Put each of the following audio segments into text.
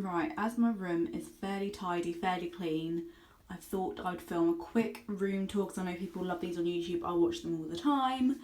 Right, as my room is fairly tidy, fairly clean, I thought I would film a quick room tour because I know people love these on YouTube. I watch them all the time.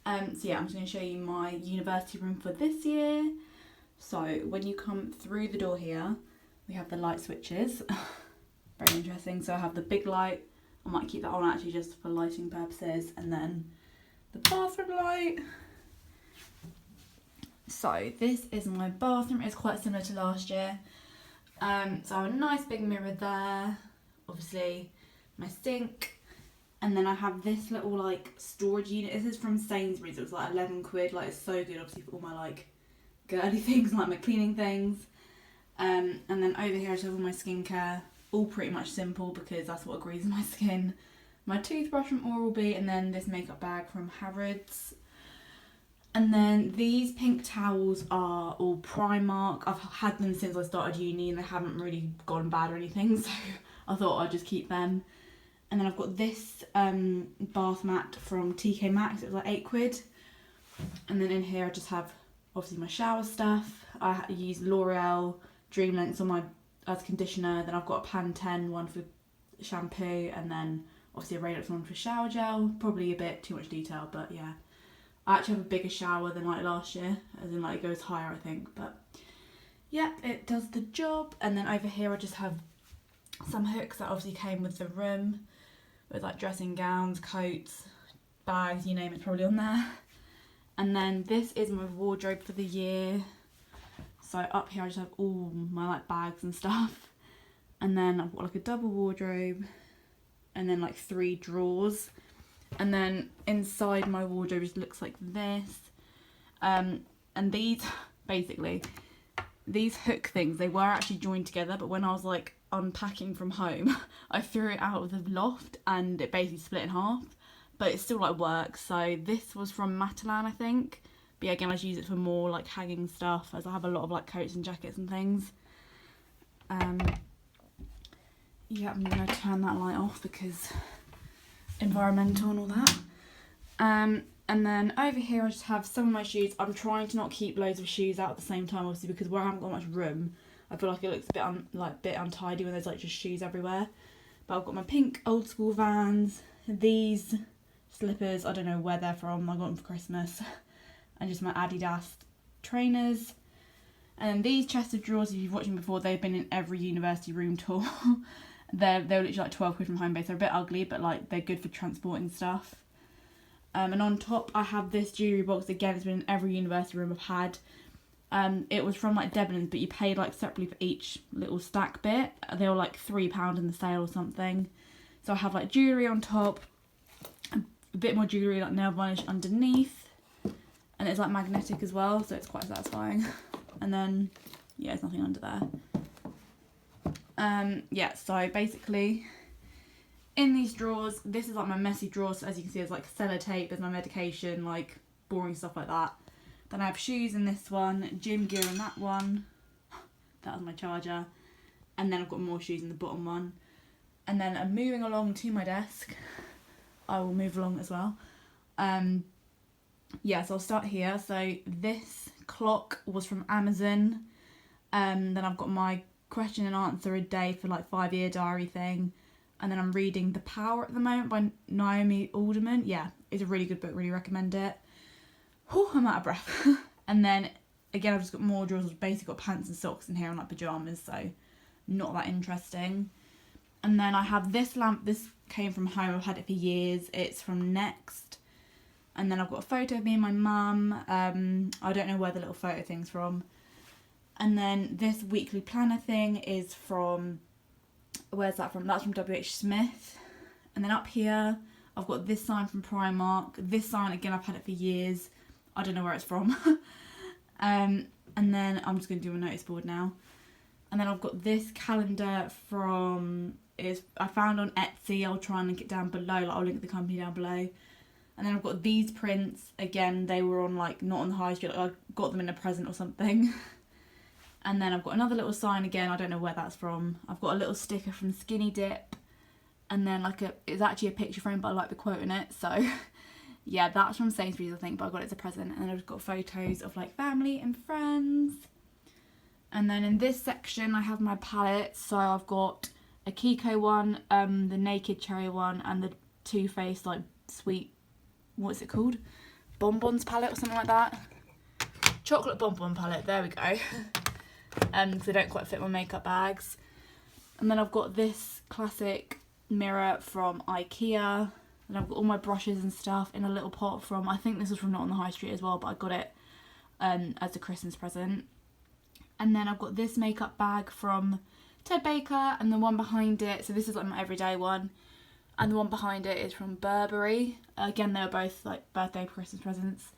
So yeah, I'm just going to show you my university room for this year. So when you come through the door here, we have the light switches. Very interesting. So I have the big light. I might keep that on actually just for lighting purposes. And then the bathroom light. So this is my bathroom. It's quite similar to last year. So I have a nice big mirror there. Obviously my sink. And then I have this little like storage unit. This is from Sainsbury's. It was like 11 quid. Like, it's so good obviously for all my like girly things, like my cleaning things. And then over here I just have all my skincare. All pretty much simple because that's what agrees with my skin. My toothbrush from Oral-B, and then this makeup bag from Harrods. And then these pink towels are all Primark. I've had them since I started uni and they haven't really gone bad or anything, so I thought I'd just keep them. And then I've got this bath mat from TK Maxx. It was like 8 quid. And then in here I just have obviously my shower stuff. I use L'Oreal Dream Lengths on my as conditioner. Then I've got a Pantene one for shampoo, and then obviously a Radox one for shower gel. Probably a bit too much detail, but yeah. I actually have a bigger shower than like last year, as in like it goes higher I think, but yeah, it does the job. And then over here I just have some hooks that obviously came with the room, with like dressing gowns, coats, bags, you name it's probably on there. And then this is my wardrobe for the year. So up here I just have all my like bags and stuff. And then I've got like a double wardrobe and then like 3 drawers. And then inside my wardrobe just looks like this. And these, basically, these hook things, they were actually joined together, but when I was like unpacking from home, I threw it out of the loft and it basically split in half. But it still like works. So this was from Matalan, I think. But yeah, again, I just use it for more like hanging stuff, as I have a lot of like coats and jackets and things. Yeah, I'm gonna turn that light off because environmental and all that. And then over here I just have some of my shoes. I'm trying to not keep loads of shoes out at the same time, obviously, because where I haven't got much room, I feel like it looks a bit untidy when there's like just shoes everywhere. But I've got my pink old school Vans, these slippers, I don't know where they're from, I got them for Christmas, and just my Adidas trainers. And these chest of drawers, if you've watched them before, they've been in every university room tour. They're literally like 12 quid from Homebase. They're a bit ugly, but like they're good for transporting stuff. And on top I have this jewellery box. Again, it's been in every university room I've had. It was from like Debenhams, but you paid like separately for each little stack bit. They were like £3 in the sale or something. So I have like jewellery on top, a bit more jewellery, like nail varnish underneath, and it's like magnetic as well, so it's quite satisfying. And then yeah, there's nothing under there. Yeah, so basically in these drawers, this is like my messy drawers. So as you can see, there's like sellotape, there's my medication, like boring stuff like that. Then I have shoes in this one, gym gear in that one. That was my charger. And then I've got more shoes in the bottom one. And then I'm moving along to my desk. I will move along as well. Yeah, so I'll start here. So this clock was from Amazon. Then I've got my question and answer a day for like 5-year diary thing. And then I'm reading The Power at the moment by Naomi Alderman. Yeah, it's a really good book, really recommend it. Whew, I'm out of breath. And then again, I've just got more drawers. I've basically got pants and socks in here and like pyjamas, so not that interesting. And then I have this lamp. This came from home. I've had it for years. It's from Next. And then I've got a photo of me and my mum. I don't know where the little photo thing's from. And then this weekly planner thing is from, where's that from? That's from WH Smith. And then up here, I've got this sign from Primark. This sign, again, I've had it for years. I don't know where it's from. And then I'm just going to do a notice board now. And then I've got this calendar from, I found on Etsy. I'll try and link it down below. Like, I'll link the company down below. And then I've got these prints. Again, they were on like, not on the high street. Like, I got them in a present or something. And then I've got another little sign again. I don't know where that's from. I've got a little sticker from Skinny Dip. And then like it's actually a picture frame, but I like the quote in it. So yeah, that's from Sainsbury's, I think, but I got it as a present. And then I've got photos of like family and friends. And then in this section I have my palettes. So I've got a Kiko one, the Naked Cherry one, and the Too Faced like sweet, what's it called? Bonbons palette or something like that. Chocolate bonbon palette, there we go. Because they don't quite fit my makeup bags. And then I've got this classic mirror from IKEA. And I've got all my brushes and stuff in a little pot from, I think this was from Not on the High Street as well, but I got it as a Christmas present. And then I've got this makeup bag from Ted Baker, and the one behind it, so this is like my everyday one, and the one behind it is from Burberry. Again, they were both like birthday Christmas presents.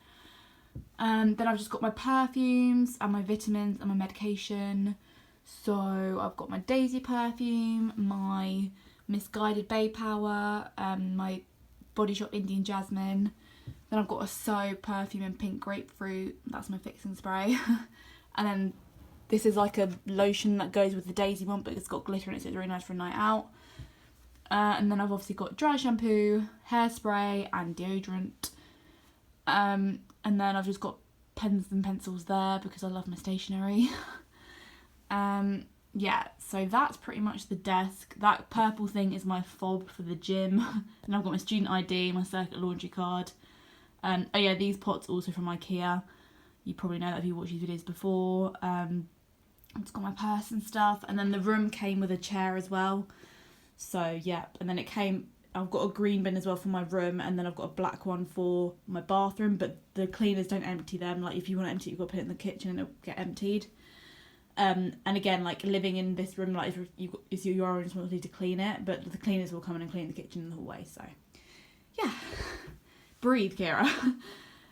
Then I've just got my perfumes and my vitamins and my medication. So I've got my Daisy perfume, my Misguided Bay Power, my Body Shop Indian Jasmine. Then I've got a So perfume in pink grapefruit, that's my fixing spray. And then this is like a lotion that goes with the Daisy one, but it's got glitter in it, so it's really nice for a night out. And then I've obviously got dry shampoo, hairspray and deodorant. And then I've just got pens and pencils there because I love my stationery. Yeah, so that's pretty much the desk. That purple thing is my fob for the gym. And I've got my student ID, my Circuit laundry card. Oh yeah, these pots also from IKEA. You probably know that if you watched these videos before. It's got my purse and stuff. And then the room came with a chair as well. So yeah, and then it came, I've got a green bin as well for my room, and then I've got a black one for my bathroom, but the cleaners don't empty them. Like if you want to empty it, you've got to put it in the kitchen and it'll get emptied. And again, like living in this room, like it's your own responsibility to clean it, but the cleaners will come in and clean the kitchen and the hallway. So yeah, breathe, Kira.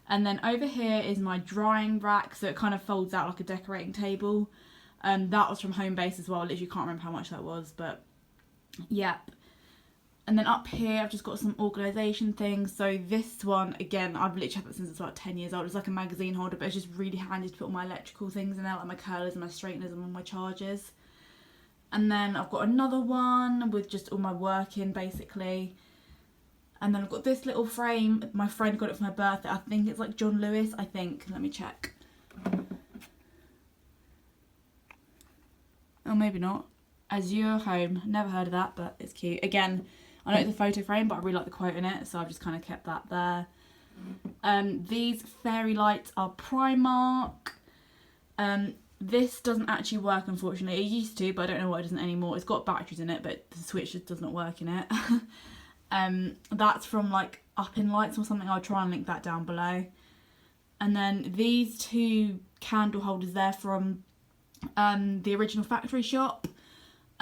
And then over here is my drying rack, so it kind of folds out like a decorating table. That was from Homebase as well. I literally can't remember how much that was, but yep. And then up here I've just got some organisation things. So this one, again, I've literally had that since it's about 10 years old. It's like a magazine holder, but it's just really handy to put all my electrical things in there, like my curlers and my straighteners and all my chargers. And then I've got another one with just all my work in, basically. And then I've got this little frame. My friend got it for my birthday. I think it's like John Lewis, I think. Let me check. Oh, maybe not. Azure Home. Never heard of that, but it's cute. Again, I know it's a photo frame, but I really like the quote in it, so I've just kind of kept that there. These fairy lights are Primark. This doesn't actually work, unfortunately. It used to, but I don't know why it doesn't anymore. It's got batteries in it, but the switch just does not work in it. That's from like Up in Lights or something. I'll try and link that down below. And then these two candle holders there from the original factory shop.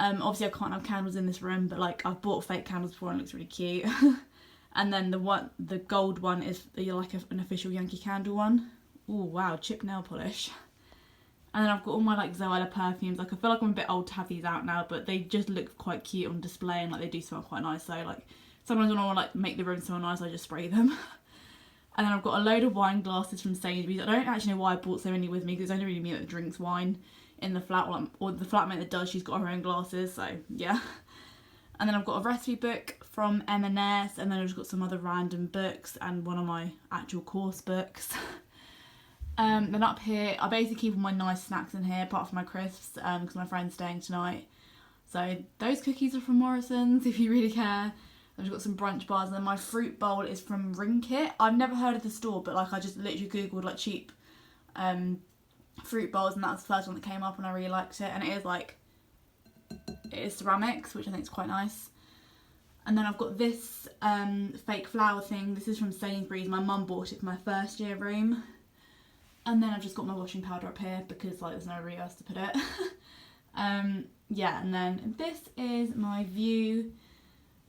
Obviously I can't have candles in this room, but like I've bought fake candles before and it looks really cute. And then the gold one is like an official Yankee Candle one. Oh wow, chip nail polish. And then I've got all my like Zoella perfumes. Like I feel like I'm a bit old to have these out now, but they just look quite cute on display and like they do smell quite nice. So like sometimes when I want to like make the room smell nice, I just spray them. And then I've got a load of wine glasses from Sainsbury's. I don't actually know why I bought so many with me, because it's only really me that drinks wine in the flat, or the flatmate that does, she's got her own glasses, so yeah. And then I've got a recipe book from M&S, and then I've just got some other random books and one of my actual course books. Then up here, I basically keep all my nice snacks in here, apart from my crisps, because my friend's staying tonight. So those cookies are from Morrison's, if you really care. I've just got some brunch bars, and then my fruit bowl is from Rinkit. I've never heard of the store, but like I just literally googled like cheap fruit bowls, and that was the first one that came up, and I really liked it. And it is like, it is ceramics, which I think is quite nice. And then I've got this fake flower thing. This is from Sainsbury's. My mum bought it for my first year room. And then I've just got my washing powder up here because like there's nowhere else to put it. Yeah, and then this is my view.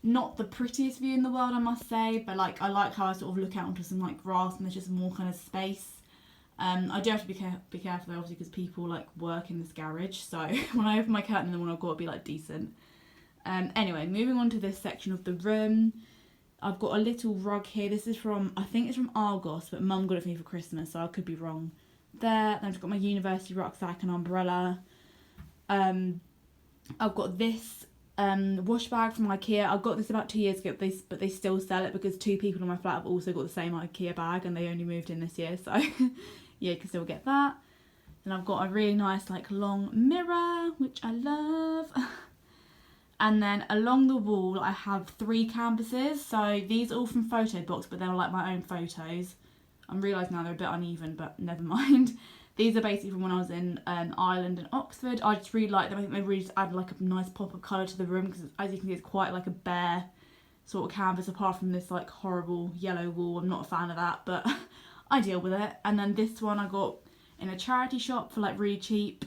Not the prettiest view in the world, I must say, but like I like how I sort of look out onto some like grass and there's just more kind of space. I do have to be careful though, obviously, because people like work in this garage, so when I open my curtain in the morning I've got to be like decent. Anyway, moving on to this section of the room, I've got a little rug here. This is from, I think it's from Argos, but Mum got it for me for Christmas, so I could be wrong there. Then I've got my university rucksack and umbrella. I've got this wash bag from IKEA. I got this about 2 years ago, but they still sell it because 2 people in my flat have also got the same IKEA bag and they only moved in this year, so yeah, you can still get that. Then I've got a really nice like long mirror, which I love. And then along the wall I have 3 canvases. So these are all from Photo Box, but they're like my own photos. I'm realising now they're a bit uneven, but never mind. These are basically from when I was in Ireland and Oxford. I just really like them. I think they really just add like a nice pop of colour to the room, because as you can see it's quite like a bare sort of canvas apart from this like horrible yellow wall. I'm not a fan of that, but I deal with it. And then this one I got in a charity shop for like really cheap.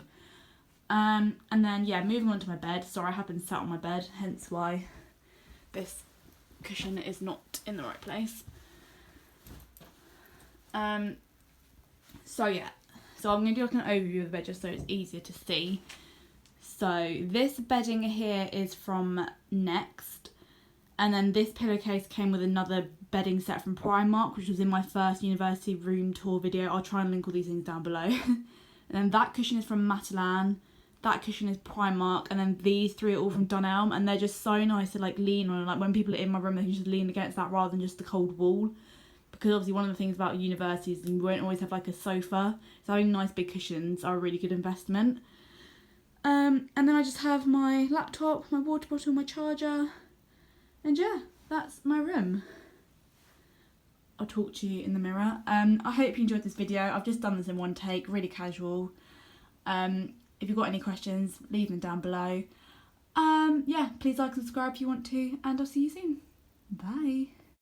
And then yeah, moving on to my bed. Sorry, I have been sat on my bed, hence why this cushion is not in the right place. So yeah, so I'm going to do like an overview of the bed just so it's easier to see. So this bedding here is from Next, and then this pillowcase came with another bedding set from Primark, which was in my first university room tour video. I'll try and link all these things down below. And then that cushion is from Matalan, that cushion is Primark, and then these 3 are all from Dunelm, and they're just so nice to like lean on. Like when people are in my room, they can just lean against that rather than just the cold wall. Because obviously one of the things about universities is you won't always have like a sofa, so having nice big cushions are a really good investment. And then I just have my laptop, my water bottle, my charger, and yeah, that's my room. I'll talk to you in the mirror. I hope you enjoyed this video. I've just done this in one take, really casual. If you've got any questions, leave them down below. Yeah, please like and subscribe if you want to, and I'll see you soon. Bye.